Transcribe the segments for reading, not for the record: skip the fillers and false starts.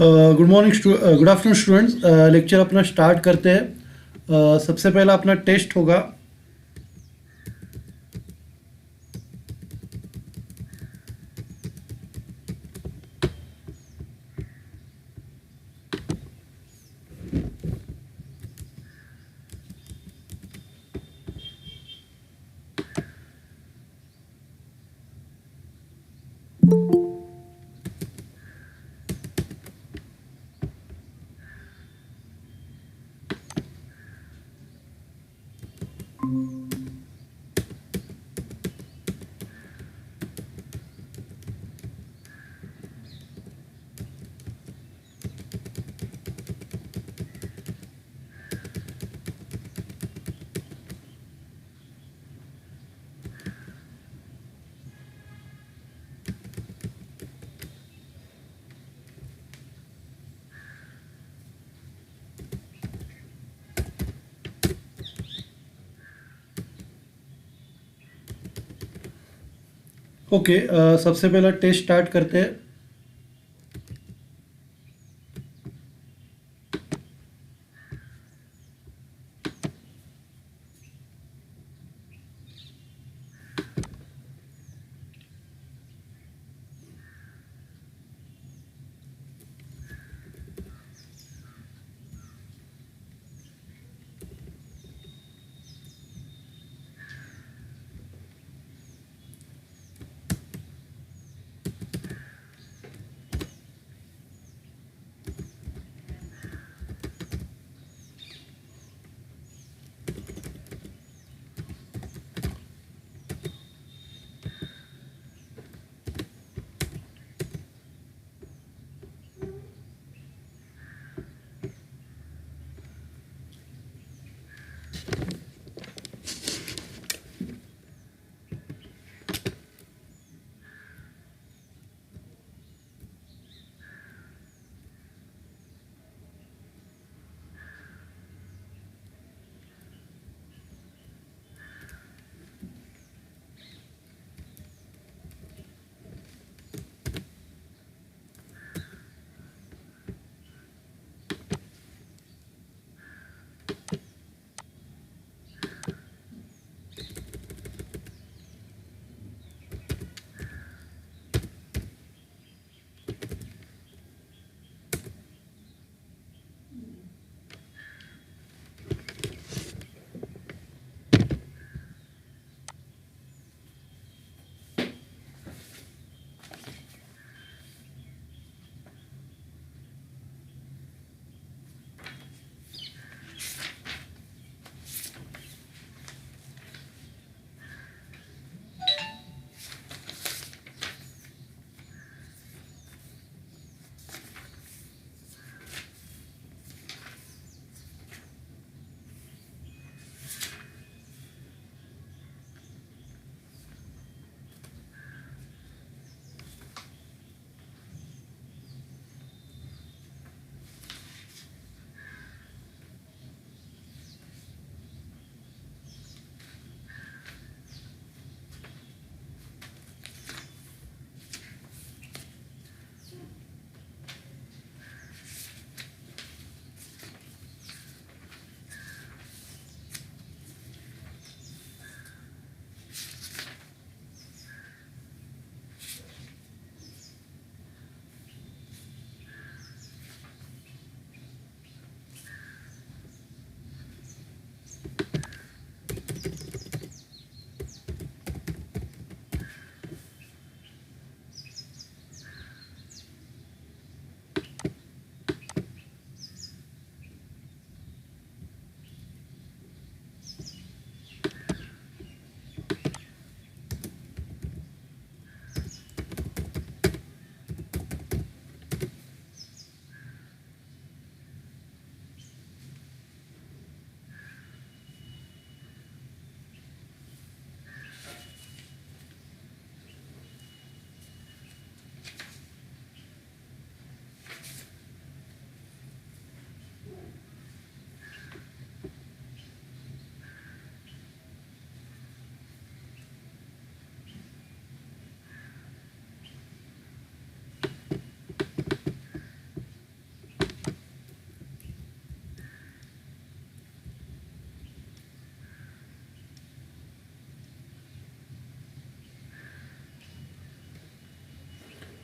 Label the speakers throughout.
Speaker 1: Good morning good afternoon students. Lecture अपना start करते हैं। सबसे पहला अपना टेस्ट होगा। ओके, सबसे पहला टेस्ट स्टार्ट करते हैं।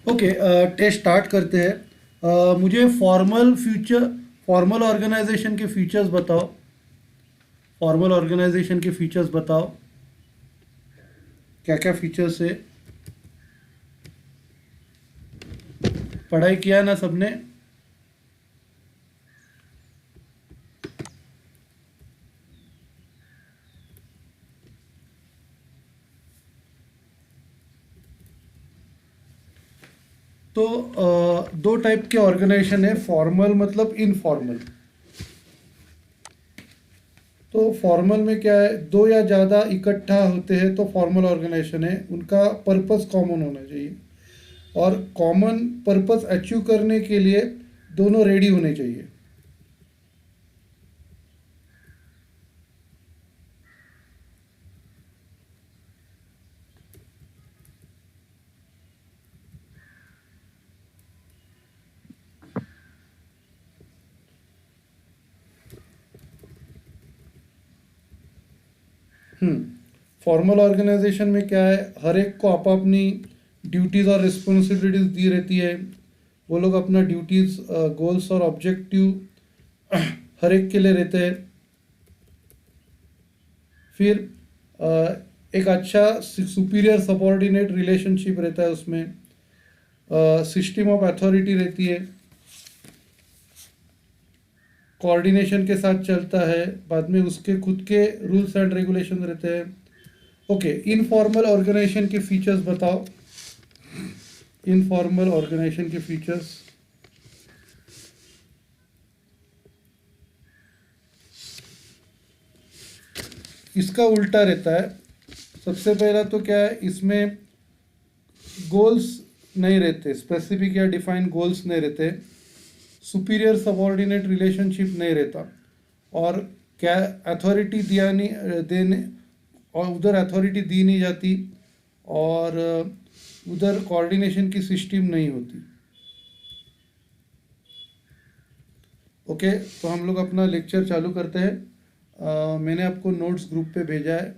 Speaker 1: ओके, टेस्ट स्टार्ट करते हैं। मुझे फॉर्मल ऑर्गेनाइजेशन के फीचर्स बताओ। फॉर्मल ऑर्गेनाइजेशन के फीचर्स बताओ, क्या क्या फीचर्स है। पढ़ाई किया ना सबने? तो दो टाइप के ऑर्गेनाइजेशन है, फॉर्मल मतलब इनफॉर्मल। तो फॉर्मल में क्या है, दो या ज़्यादा इकट्ठा होते हैं तो फॉर्मल ऑर्गेनाइजेशन है, उनका पर्पस कॉमन होना चाहिए, और कॉमन पर्पस अचीव करने के लिए दोनों रेडी होने चाहिए। फॉर्मल ऑर्गेनाइजेशन में क्या है, हर एक को आप अपनी ड्यूटीज़ और रिस्पॉन्सिबिलिटीज़ दी रहती है। वो लोग अपना ड्यूटीज़, गोल्स और ऑब्जेक्टिव हर एक के लिए रहते हैं। फिर एक अच्छा सुपीरियर सबॉर्डिनेट रिलेशनशिप रहता है उसमें। सिस्टम ऑफ अथॉरिटी रहती है, कोऑर्डिनेशन के साथ चलता है। बाद में उसके खुद के रूल्स एंड रेगुलेशन रहते हैं। ओके, इनफॉर्मल ऑर्गेनाइजेशन के फीचर्स बताओ। इनफॉर्मल ऑर्गेनाइजेशन के फीचर्स। इसका उल्टा रहता है। सबसे पहला तो क्या है, इसमें गोल्स नहीं रहते, स्पेसिफिक या डिफाइंड गोल्स नहीं रहते, सुपीरियर सबॉर्डिनेट रिलेशनशिप नहीं रहता, और क्या अथॉरिटी दिया नहीं देने, और उधर अथॉरिटी दी नहीं जाती, और उधर कोऑर्डिनेशन की सिस्टम नहीं होती। ओके, तो हम लोग अपना लेक्चर चालू करते हैं। मैंने आपको नोट्स ग्रुप पे भेजा है।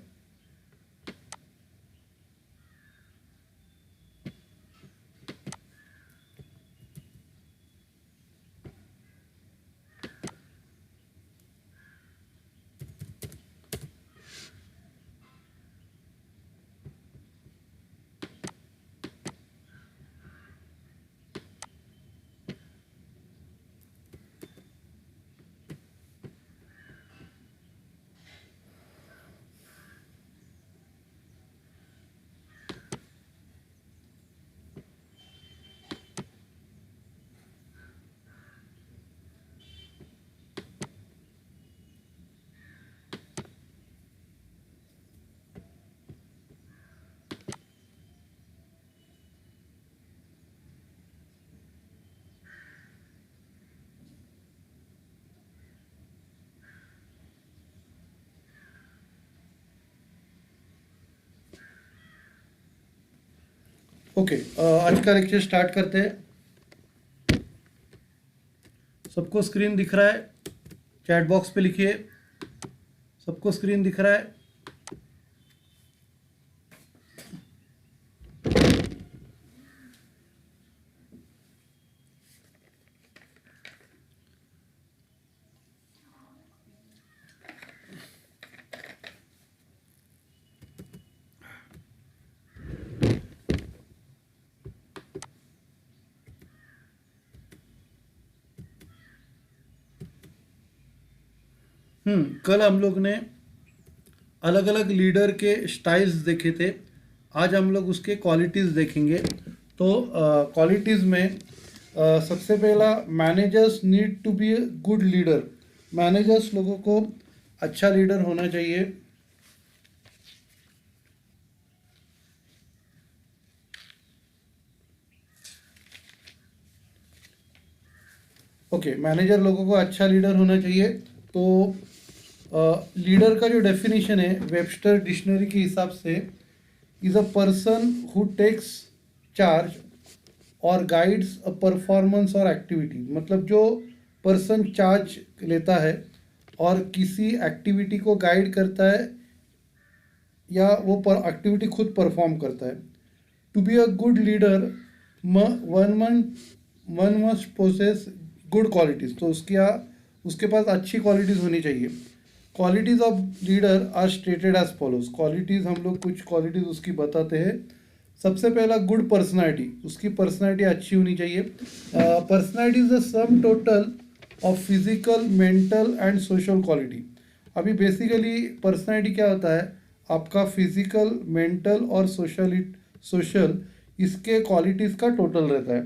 Speaker 1: ओके, आज का लेक्चर स्टार्ट करते हैं। सबको स्क्रीन दिख रहा है? चैट बॉक्स पे लिखिए, सबको स्क्रीन दिख रहा है? कल हम लोग ने अलग अलग लीडर के स्टाइल्स देखे थे। आज हम लोग उसके क्वालिटीज़ देखेंगे। तो क्वालिटीज़ में सबसे पहला, managers need to be a good leader. Managers लोगों को अच्छा लीडर होना चाहिए। ओके, मैनेजर लोगों को अच्छा लीडर होना चाहिए। तो लीडर का जो डेफिनेशन है वेबस्टर डिक्शनरी के हिसाब से, is a person who takes charge और गाइड्स अ परफॉर्मेंस और एक्टिविटी। मतलब जो पर्सन चार्ज लेता है और किसी एक्टिविटी को गाइड करता है, या वो एक्टिविटी खुद परफॉर्म करता है। To be a good leader one must possess good qualities, तो उसके पास अच्छी क्वालिटीज़ होनी चाहिए। Qualities of leader are stated as follows. Qualities हम लोग कुछ क्वालिटीज़ उसकी बताते हैं। सबसे पहला गुड पर्सनालिटी, उसकी पर्सनालिटी अच्छी होनी चाहिए। Personality is the sum total of physical, mental and social quality. अभी बेसिकली पर्सनालिटी क्या होता है, आपका फिजिकल, मेंटल और सोशल इसके क्वालिटीज़ का टोटल रहता है।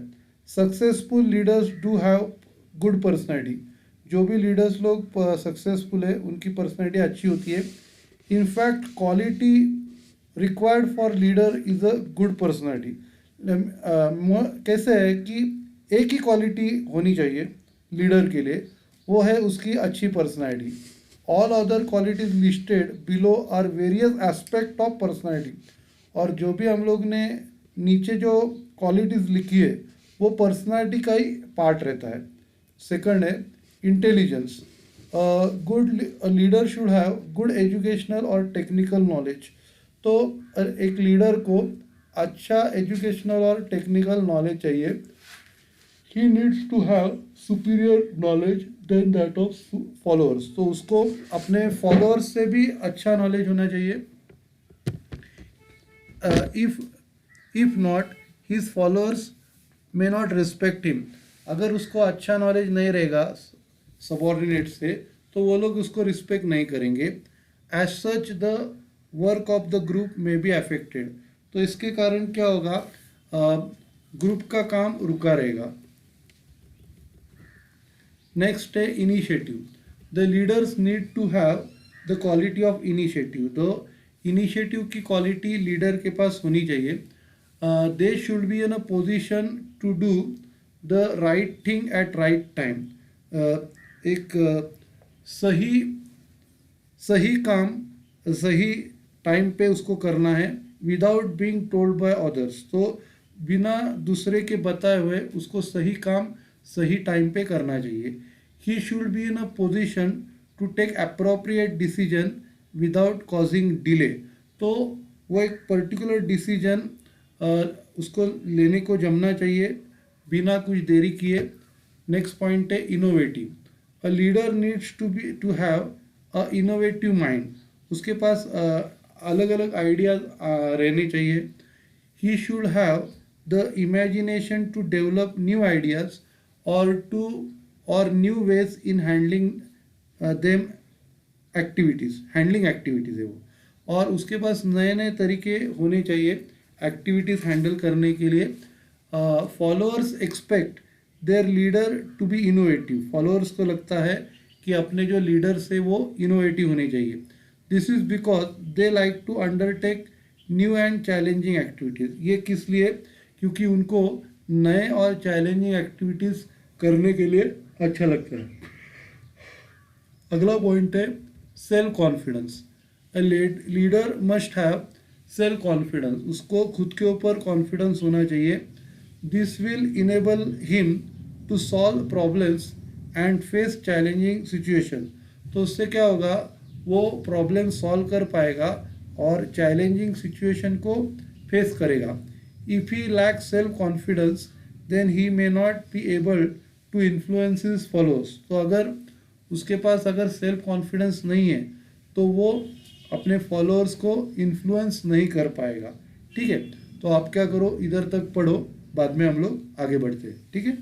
Speaker 1: Successful leaders do have good personality. जो भी लीडर्स लोग सक्सेसफुल है उनकी पर्सनैलिटी अच्छी होती है। In fact quality required for leader is a good personality. कैसे है कि एक ही क्वालिटी होनी चाहिए लीडर के लिए, वो है उसकी अच्छी personality. All other qualities listed below are various aspect of personality. और जो भी हम लोग ने नीचे जो क्वालिटीज़ लिखी है वो पर्सनालिटी का ही पार्ट रहता है। सेकंड है intelligence. Good leader should have good educational और टेक्निकल नॉलेज। तो एक लीडर को अच्छा एजुकेशनल और टेक्निकल नॉलेज चाहिए। He needs to have superior knowledge than that of followers. तो उसको अपने फॉलोअर्स से भी अच्छा नॉलेज होना चाहिए। If not his followers may not respect him. अगर उसको अच्छा नॉलेज नहीं रहेगा सबॉर्डिनेट से तो वो लोग उसको रिस्पेक्ट नहीं करेंगे। As such the work of the group में बी अफेक्टेड। तो इसके कारण क्या होगा, ग्रुप का काम रुका रहेगा। नेक्स्ट है initiative. The leaders need to have the quality of initiative. तो इनिशिएटिव की क्वालिटी लीडर के पास होनी चाहिए। They should be in a position to do the right thing at right time. एक सही सही काम सही टाइम पे उसको करना है, without being told by others. तो बिना दूसरे के बताए हुए उसको सही काम सही टाइम पे करना चाहिए। He should be in a position to take appropriate decision without causing delay. तो वो एक पर्टिकुलर डिसीजन उसको लेने को जमना चाहिए बिना कुछ देरी किए। नेक्स्ट पॉइंट है innovative. A leader needs to have a innovative mind. उसके पास अलग अलग आइडियाज रहने चाहिए। He should have the imagination to develop new ideas और new ways in handling them handling activities है वो। और उसके पास नए नए तरीके होने चाहिए एक्टिविटीज़ हैंडल करने के लिए। Followers expect their leader to be innovative. Followers को लगता है कि अपने जो लीडर्स है वो इनोवेटिव होने चाहिए। This is because they like to undertake new and challenging activities. ये किस लिए, क्योंकि उनको नए और चैलेंजिंग एक्टिविटीज़ करने के लिए अच्छा लगता है। अगला पॉइंट है self confidence. A leader must have self confidence. उसको खुद के ऊपर कॉन्फिडेंस होना चाहिए। This will enable him to solve problems and face challenging situation. तो उससे क्या होगा, वो प्रॉब्लम सॉल्व कर पाएगा और चैलेंजिंग सिचुएशन को फेस करेगा। If he lacks self confidence then he may not be able to influence his followers. तो अगर उसके पास अगर सेल्फ कॉन्फिडेंस नहीं है तो वो अपने फॉलोअर्स को इन्फ्लुएंस नहीं कर पाएगा। ठीक है, तो आप क्या करो, इधर तक पढ़ो, बाद में हम लोग आगे बढ़ते हैं। ठीक है।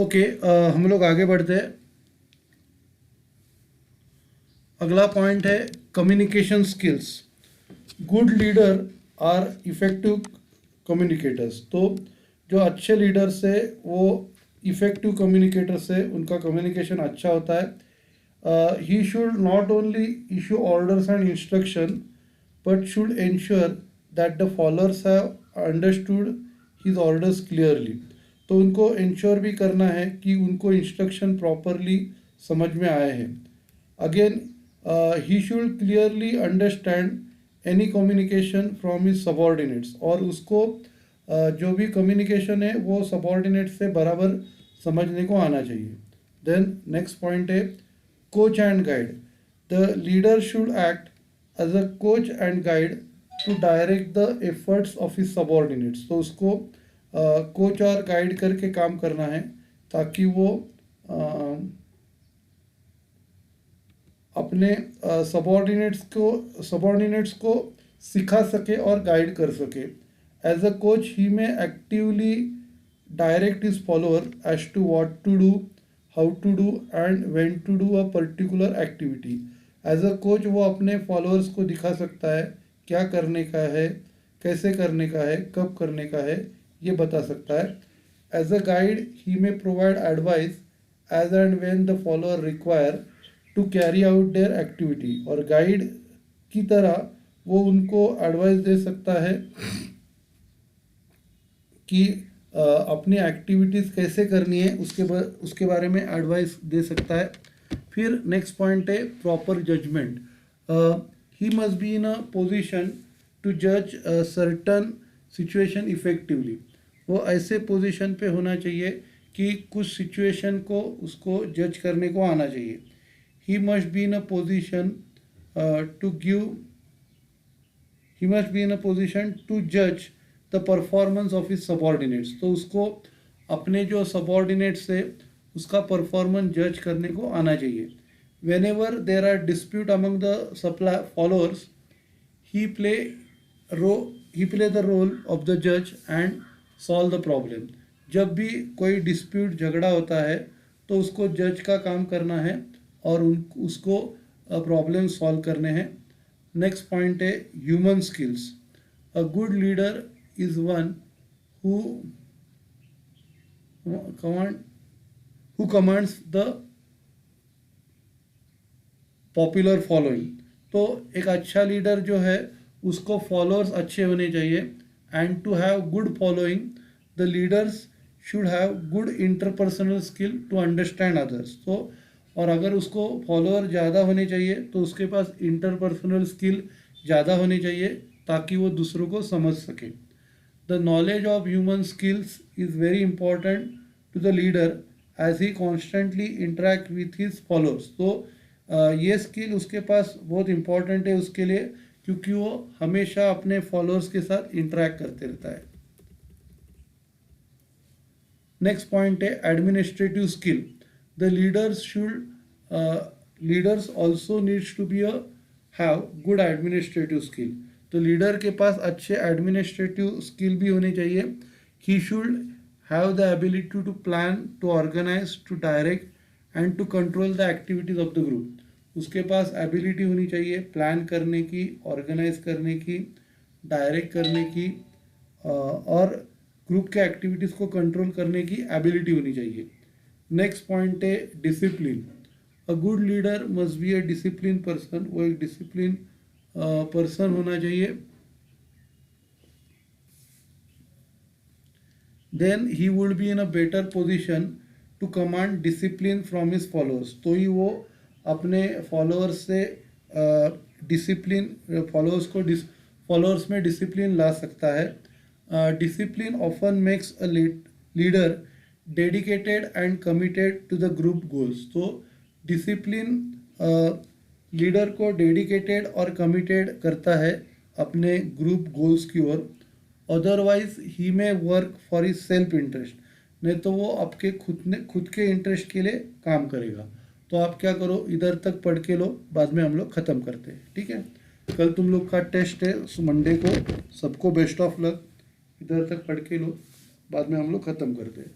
Speaker 1: ओके, हम लोग आगे बढ़ते हैं। अगला पॉइंट है communication skills. Good leader are effective communicators. तो जो अच्छे लीडर्स है वो इफेक्टिव कम्युनिकेटर्स है, उनका कम्युनिकेशन अच्छा होता है। He should not only issue orders and instruction but should ensure that the followers have understood his orders clearly। तो उनको इंश्योर भी करना है कि उनको इंस्ट्रक्शन प्रॉपरली समझ में आए हैं। Again he should clearly understand any communication from his subordinates. और उसको जो भी कम्युनिकेशन है वो सबॉर्डिनेट से बराबर समझने को आना चाहिए। देन नेक्स्ट पॉइंट है coach and guide. The leader should act as a coach and guide to direct the efforts of his subordinates. तो उसको कोच और गाइड करके काम करना है ताकि वो अपने सबॉर्डिनेट्स को सिखा सके और गाइड कर सके। As a coach he may actively direct his follower as to what to do, how to do and when to do a particular activity. As a coach वो अपने फॉलोअर्स को दिखा सकता है क्या करने का है, कैसे करने का है, कब करने का है, ये बता सकता है। As a guide he may provide advice as and when the follower require to carry out their activity. और गाइड की तरह वो उनको एडवाइस दे सकता है कि अपनी एक्टिविटीज़ कैसे करनी है, उसके बारे में एडवाइस दे सकता है। फिर नेक्स्ट पॉइंट है proper judgement. He must be in a position to जज सर्टन सिचुएशन इफेक्टिवली। वो ऐसे पोजीशन पे होना चाहिए कि कुछ सिचुएशन को उसको जज करने को आना चाहिए। He must be in a position to जज the performance of his subordinates. तो उसको अपने जो सबॉर्डिनेट्स है उसका परफॉर्मेंस जज करने को आना चाहिए। Whenever there are dispute among the supply followers he play the role of the जज एंड सॉल्व द प्रॉब्लम। जब भी कोई डिस्प्यूट झगड़ा होता है तो उसको जज का काम करना है और उसको प्रॉब्लम सॉल्व करने हैं। नेक्स्ट पॉइंट है human skills. A good leader is one who commands the popular following. तो एक अच्छा लीडर जो है उसको फॉलोअर्स अच्छे होने चाहिए। And to have good following the leaders should have good interpersonal skill to understand others. तो और अगर उसको फॉलोअर ज़्यादा होने चाहिए तो उसके पास इंटरपर्सनल स्किल ज़्यादा होने चाहिए ताकि वो दूसरों को समझ सके। The knowledge of human skills is very important to the leader as he constantly interact with his followers. तो ये स्किल उसके पास बहुत इंपॉर्टेंट है उसके लिए, क्योंकि वो हमेशा अपने फॉलोअर्स के साथ इंटरेक्ट करते रहता है। नेक्स्ट पॉइंट है administrative skill. The leaders also needs to be have good administrative skill. तो लीडर के पास अच्छे एडमिनिस्ट्रेटिव स्किल भी होने चाहिए। He should have the ability to plan, to organise, to direct and to control the activities of the group. उसके पास ability होनी चाहिए प्लान करने की, ऑर्गेनाइज करने की, डायरेक्ट करने की और ग्रुप के एक्टिविटीज़ को कंट्रोल करने की एबिलिटी होनी चाहिए। नेक्स्ट पॉइंट है discipline. A good leader must be a discipline person. वो एक डिसिप्लिन पर्सन होना चाहिए। Then he would be in a better position to command discipline from his followers. तो ही वो अपने फॉलोअर्स से फॉलोअर्स में डिसिप्लिन ला सकता है। Discipline often makes a leader dedicated and committed to the group goals. तो डिसिप्लिन लीडर को डेडिकेटेड और कमिटेड करता है अपने ग्रुप गोल्स की ओर। अदरवाइज ही में work for his self interest. नहीं तो वो आपके खुद के इंटरेस्ट के लिए काम करेगा। तो आप क्या करो, इधर तक पढ़ के लो, बाद में हम लोग ख़त्म करते हैं, ठीक है। कल तुम लोग का टेस्ट है मंडे को। सबको बेस्ट ऑफ लक। इधर तक पढ़ के लो, बाद में हम लोग ख़त्म करते हैं।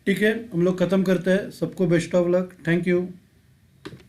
Speaker 1: ठीक है, हम लोग ख़त्म करते हैं। सबको best of luck. Thank you.